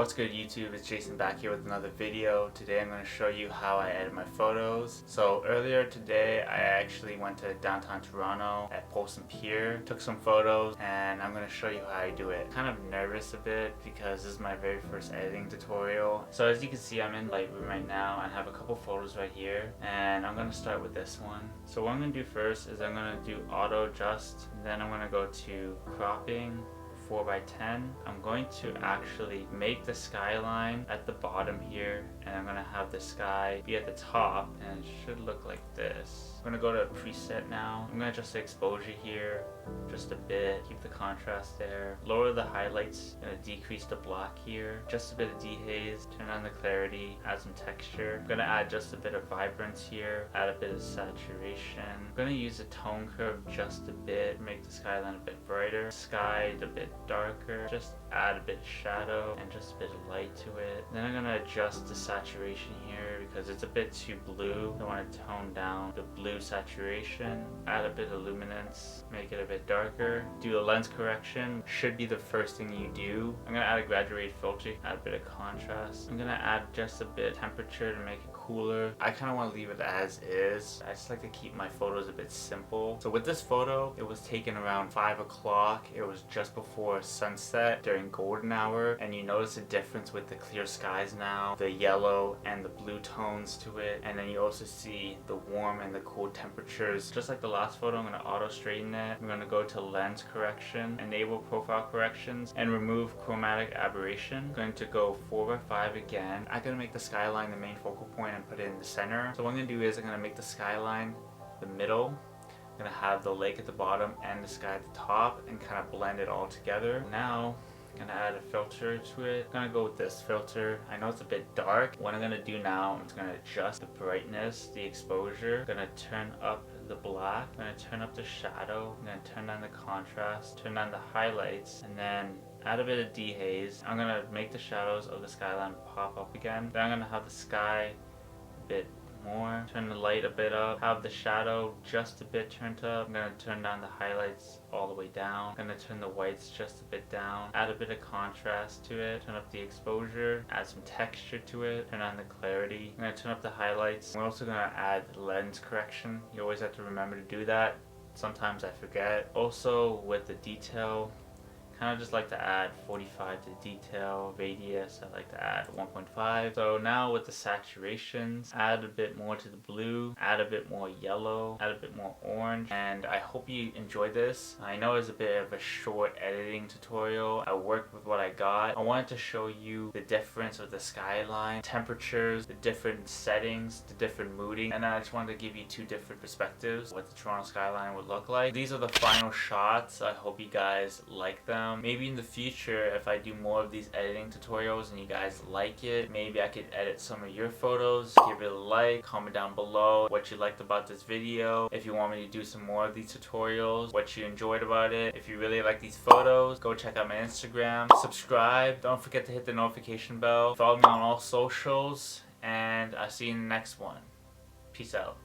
What's good YouTube, it's Jason back here with another video. Today I'm going to show you how I edit my photos. So earlier today I actually went to downtown Toronto at Polson Pier, took some photos, and I'm going to show you how I do it. Kind of nervous a bit because this is my very first editing tutorial. So as you can see, I'm in Lightroom right now and I have a couple photos right here, and I'm going to start with this one. So what I'm going to do first is I'm going to do auto adjust, then I'm going to go to cropping 4:10. I'm going to actually make the skyline at the bottom here, and I'm going to have the sky be at the top, and it should look like this. I'm going to go to preset now. I'm going to adjust the exposure here just a bit, keep the contrast there, lower the highlights, decrease the black here, just a bit of dehaze, turn on the clarity, add some texture. I'm going to add just a bit of vibrance here, add a bit of saturation. I'm going to use the tone curve just a bit, make the skyline a bit brighter, sky a bit darker, just add a bit of shadow and just a bit of light to it. Then I'm going to adjust the saturation here because it's a bit too blue. I want to tone down the blue saturation, add a bit of luminance, make it a bit darker, do a lens correction, should be the first thing you do. I'm going to add a graduated filter, add a bit of contrast. I'm going to add just a bit of temperature to make it cooler. I kind of want to leave it as is. I just like to keep my photos a bit simple. So with this photo, it was taken around 5 o'clock. It was just before sunset during golden hour, and you notice a difference with the clear skies now, the yellow and the blue tones to it, and then you also see the warm and the cool temperatures. Just like the last photo, I'm going to auto straighten it. I'm going to go to lens correction, enable profile corrections, and remove chromatic aberration. I'm going to go 4:5 again. I'm going to make the skyline the main focal point and put it in the center. So what I'm going to do is I'm going to make the skyline the middle. I'm going to have the lake at the bottom and the sky at the top and kind of blend it all together. Now I'm going to add a filter to it. I'm going to go with this filter. I know it's a bit dark. What I'm going to do now, I'm just going to adjust the brightness, the exposure. I'm going to turn up the black. I'm going to turn up the shadow. I'm going to turn down the contrast, turn down the highlights, and then add a bit of dehaze. I'm going to make the shadows of the skyline pop up again. Then I'm going to have the sky a bit more, turn the light a bit up, have the shadow just a bit turned up. I'm going to turn down the highlights all the way down. I'm going to turn the whites just a bit down, add a bit of contrast to it, turn up the exposure, add some texture to it, turn on the clarity. I'm going to turn up the highlights. We're also going to add lens correction. You always have to remember to do that. Sometimes I forget. Also with the detail, kind of just like to add 45 to detail. Radius, I like to add 1.5. So now with the saturations, add a bit more to the blue, add a bit more yellow, add a bit more orange, and I hope you enjoyed this. I know it's a bit of a short editing tutorial. I worked with what I got. I wanted to show you the difference of the skyline, temperatures, the different settings, the different mooding, and I just wanted to give you two different perspectives what the Toronto skyline would look like. These are the final shots. I hope you guys like them. Maybe in the future, if I do more of these editing tutorials and you guys like it, maybe I could edit some of your photos. Give it a like, comment down below what you liked about this video. If you want me to do some more of these tutorials, what you enjoyed about it. If you really like these photos, go check out my Instagram. Subscribe. Don't forget to hit the notification bell. Follow me on all socials, and I'll see you in the next one. Peace out.